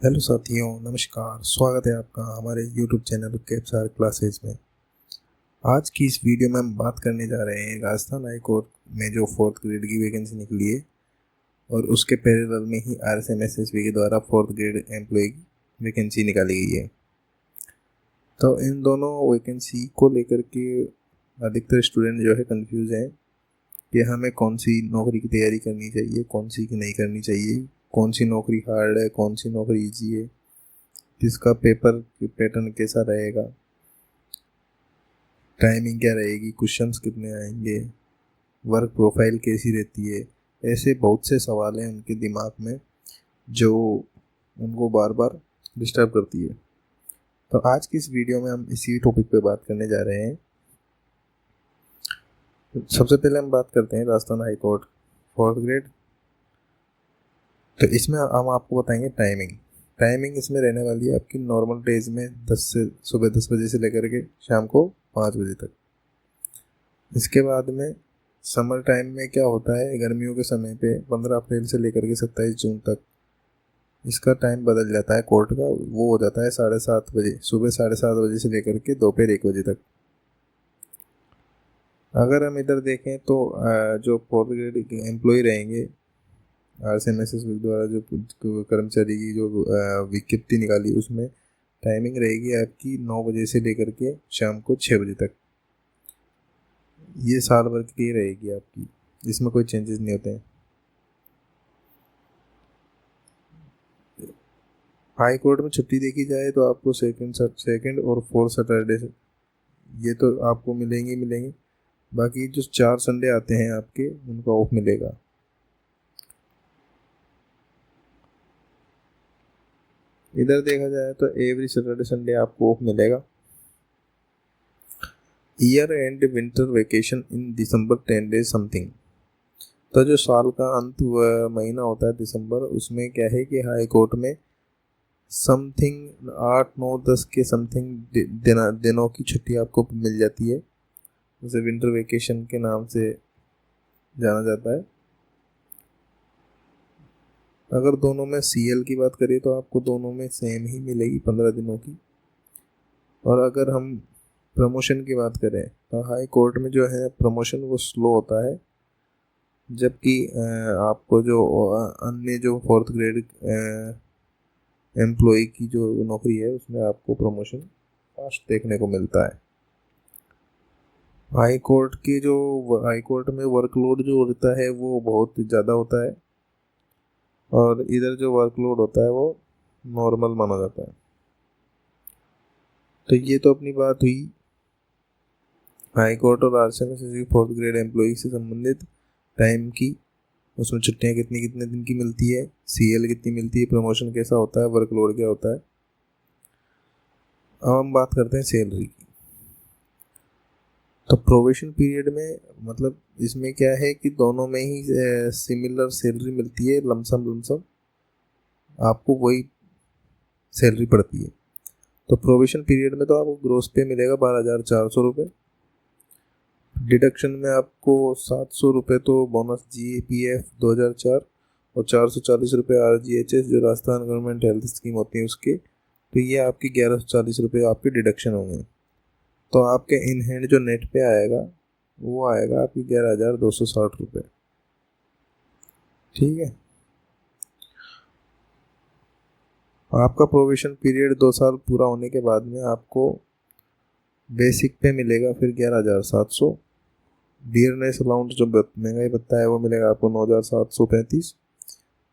Hello साथियों, नमस्कार। स्वागत है आपका हमारे यूट्यूब चैनल कैप्सार क्लासेज में। आज की इस वीडियो में हम बात करने जा रहे हैं राजस्थान हाई कोर्ट में जो फोर्थ ग्रेड की वैकेंसी निकली है और उसके पैरेलल में ही RSMSSB के द्वारा फोर्थ ग्रेड एम्प्लॉय की वैकेंसी निकाली गई है। तो इन दोनों वैकेंसी को लेकर के अधिकतर स्टूडेंट जो है कंफ्यूज हैं कि हमें कौन सी नौकरी की तैयारी करनी चाहिए, कौन सी की नहीं करनी चाहिए, कौन सी नौकरी हार्ड है, कौन सी नौकरी ईजी है, किसका पेपर पैटर्न कैसा रहेगा, टाइमिंग क्या रहेगी, क्वेश्चंस कितने आएंगे, वर्क प्रोफाइल कैसी रहती है। ऐसे बहुत से सवाल हैं उनके दिमाग में जो उनको बार बार डिस्टर्ब करती है। तो आज की इस वीडियो में हम इसी टॉपिक पे बात करने जा रहे हैं। सबसे पहले हम बात करते हैं Rajasthan high court fourth grade. तो इसमें हम आपको बताएंगे टाइमिंग इसमें रहने वाली है आपकी नॉर्मल डेज में सुबह 10 बजे से लेकर के शाम को 5 बजे तक। इसके बाद में समर टाइम में क्या होता है, गर्मियों के समय पे 15 अप्रैल से लेकर के 27 जून तक इसका टाइम बदल जाता है कोर्ट का। वो हो जाता है 7:30 बजे, सुबह 7:30 बजे से लेकर के दोपहर 1 बजे तक। अगर हम इधर देखें तो जो फोर्थ ग्रेड के एम्प्लॉय रहेंगे, RSMSS द्वारा जो कर्मचारी की जो विज्ञप्ति निकाली उसमें टाइमिंग रहेगी आपकी 9 बजे से लेकर के शाम को 6 बजे तक। ये साल भर की रहेगी आपकी, इसमें कोई चेंजेस नहीं होते हैं। हाई कोर्ट में छुट्टी देखी जाए तो आपको सेकंड और फोर्थ सैटरडे ये तो आपको मिलेंगे। बाकी जो 4 संडे आते हैं आपके उनका ऑफ मिलेगा। इधर देखा जाए तो एवरी सैटरडे संडे आपको ऑफ मिलेगा। Year and winter vacation in December 10 days something. तो जो साल का अंत महीना होता है दिसंबर, उसमें क्या है कि हाई कोर्ट में समथिंग 8 9 10 के समथिंग दिनों की छुट्टी आपको मिल जाती है, उसे विंटर वेकेशन के नाम से जाना जाता है। अगर दोनों में CL की बात करें तो आपको दोनों में सेम ही मिलेगी 15 दिनों की। और अगर हम प्रमोशन की बात करें तो हाई कोर्ट में जो है प्रमोशन वो स्लो होता है, जबकि आपको जो अन्य जो फोर्थ ग्रेड एम्प्लॉय की जो नौकरी है उसमें आपको प्रमोशन फास्ट देखने को मिलता है। हाई कोर्ट में वर्कलोड जो होता है वो बहुत ज़्यादा होता है और इधर जो वर्कलोड होता है वो नॉर्मल माना जाता है। तो ये तो अपनी बात हुई हाई कोर्ट और RSMSSB फोर्थ ग्रेड एम्प्लॉय से संबंधित टाइम की। उसमें छुट्टियां कितनी कितने दिन की मिलती है, CL कितनी मिलती है, प्रमोशन कैसा होता है, वर्कलोड क्या होता है। अब हम बात करते हैं सैलरी की। तो प्रोबेशन पीरियड में मतलब इसमें क्या है कि दोनों में ही सिमिलर सैलरी मिलती है, लमसम आपको वही सैलरी पड़ती है। तो प्रोबेशन पीरियड में तो आपको ग्रोस पे मिलेगा 12,400 रुपये। डिडक्शन में आपको 700 रुपये तो बोनस GPF 2004 और 440 रुपये RGHS जो राजस्थान गवर्नमेंट हेल्थ स्कीम होती है उसके, तो ये आपके 1140 रुपये आपके डिडक्शन होंगे। तो आपके इन हैंड जो नेट पे आएगा वो आएगा आपकी 11,260 रुपये। ठीक है। आपका प्रोविजन पीरियड 2 साल पूरा होने के बाद में आपको बेसिक पे मिलेगा फिर 11,700। डियरनेस अलाउंस जो महंगाई भत्ता है वो मिलेगा आपको 9,735।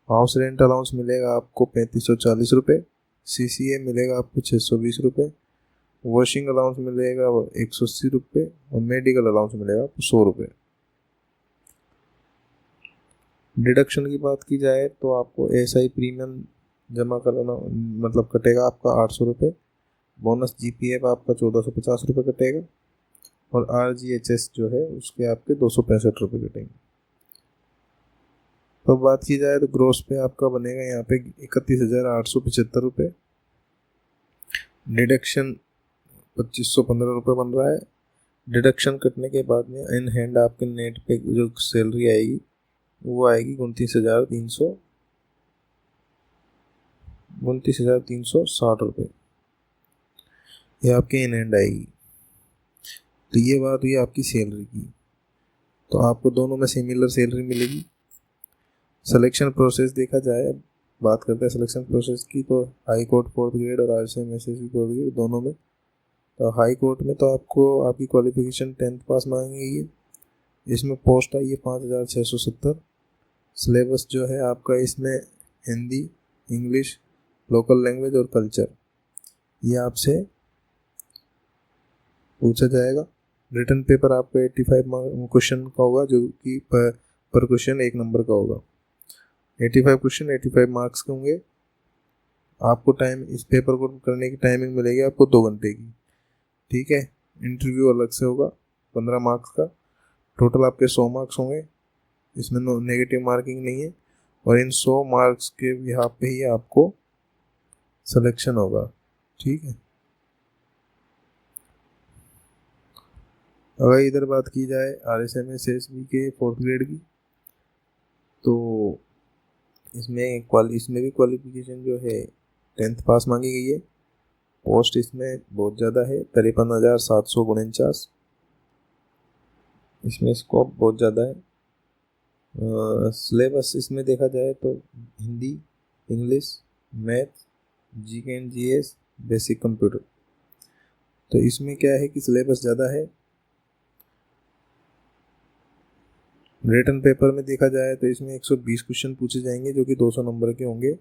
हाउस रेंट अलाउंस मिलेगा आपको 3,540 रुपये। CCA मिलेगा आपको 620 रुपये। वॉशिंग अलाउंस मिलेगा 180 रुपये और मेडिकल अलाउंस मिलेगा आपको 100 रुपये। डिडक्शन की बात की जाए तो आपको SI प्रीमियम जमा कराना मतलब कटेगा आपका 800 रुपये। बोनस GPF आपका 1,450 रुपये कटेगा और RGHS जो है उसके आपके 265 रुपये कटेंगे। तो बात की जाए तो ग्रोस पे आपका बनेगा यहाँ पे 31,875 रुपये। डिडक्शन 2,515 रुपये बन रहा है। डिडक्शन कटने के बाद में इन हैंड आपके नेट पे जो सैलरी आएगी वो आएगी 29,300 29,360 रुपये, ये आपके इन हैंड आएगी। तो ये बात हुई आपकी सैलरी की। तो आपको दोनों में सिमिलर सैलरी मिलेगी। सिलेक्शन प्रोसेस देखा जाए, बात करते हैं सिलेक्शन प्रोसेस की, तो हाई कोर्ट 4th ग्रेड और RCM SSB 4th ग्रेड दोनों में। तो हाई कोर्ट में तो आपको आपकी क्वालिफिकेशन 10th पास मांगेगी ये। इसमें पोस्ट आई है 5,670। सिलेबस जो है आपका इसमें हिंदी, इंग्लिश, लोकल लैंग्वेज और कल्चर, ये आपसे पूछा जाएगा। रिटन पेपर आपका 85 क्वेश्चन का होगा, जो कि पर क्वेश्चन 1 नंबर का होगा। 85 क्वेश्चन 85 मार्क्स के होंगे। आपको टाइम, इस पेपर को करने की टाइमिंग मिलेगी आपको 2 घंटे की, ठीक है। इंटरव्यू अलग से होगा 15 मार्क्स का। टोटल आपके 100 मार्क्स होंगे, इसमें नेगेटिव मार्किंग नहीं है। और इन 100 मार्क्स के यहाँ पे ही आपको सिलेक्शन होगा, ठीक है। अगर इधर बात की जाए RSM SSB के 4th ग्रेड की, तो इसमें भी क्वालिफिकेशन जो है 10th पास मांगी गई है। पोस्ट इसमें बहुत ज़्यादा है, 53,749। इसमें स्कोप बहुत ज़्यादा है। सिलेबस इसमें देखा जाए तो Hindi, English, math, GK and GS, basic computer. तो इसमें क्या है कि सिलेबस ज़्यादा है। रिटन पेपर में देखा जाए तो इसमें 120 क्वेश्चन पूछे जाएंगे, जो कि 200 नंबर के होंगे।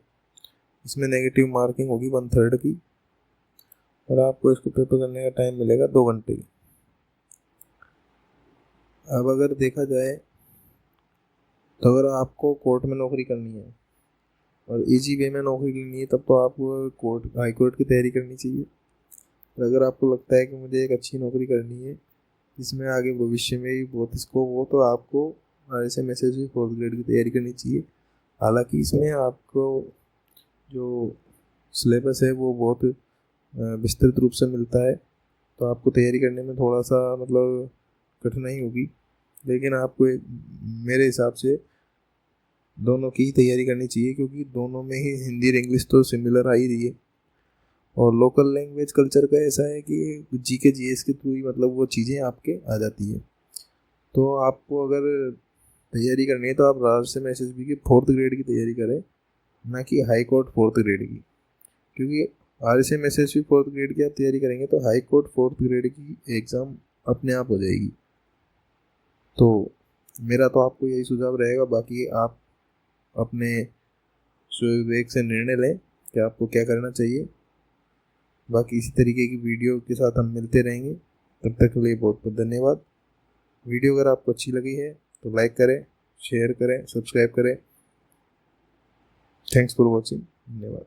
इसमें नेगेटिव मार्किंग होगी 1/3 की। और आपको इसको पेपर करने का टाइम मिलेगा 2 घंटे। अब अगर देखा जाए तो अगर आपको कोर्ट में नौकरी करनी है और इजी वे में नौकरी लेनी है, तब तो आपको हाई कोर्ट की तैयारी करनी चाहिए। और अगर आपको लगता है कि मुझे एक अच्छी नौकरी करनी है जिसमें आगे भविष्य में भी बहुत स्कोप हो, तो आपको RSM SSB 4th ग्रेड की तैयारी करनी चाहिए। हालांकि इसमें आपको जो सिलेबस है वो बहुत विस्तृत रूप से मिलता है, तो आपको तैयारी करने में थोड़ा सा मतलब कठिनाई होगी। लेकिन आपको मेरे हिसाब से दोनों की ही तैयारी करनी चाहिए, क्योंकि दोनों में ही हिंदी और इंग्लिश तो सिमिलर आ ही रही है। और लोकल लैंग्वेज कल्चर का ऐसा है कि GK GS के थ्रू ही मतलब वो चीज़ें आपके आ जाती है। तो आपको अगर तैयारी करनी है तो आप RSM SSB की 4th ग्रेड की तैयारी करें, ना कि हाई कोर्ट 4th ग्रेड की। क्योंकि RSM SSB 4th ग्रेड की आप तैयारी करेंगे तो हाई कोर्ट 4th ग्रेड की एग्ज़ाम अपने आप हो जाएगी। तो मेरा तो आपको यही सुझाव रहेगा। बाकी आप अपने विवेक से निर्णय लें कि आपको क्या करना चाहिए। बाकी इसी तरीके की वीडियो के साथ हम मिलते रहेंगे। तब तक के लिए बहुत बहुत धन्यवाद। वीडियो अगर आपको अच्छी लगी है तो लाइक करें, शेयर करें, सब्सक्राइब करें। Thanks for watching. धन्यवाद।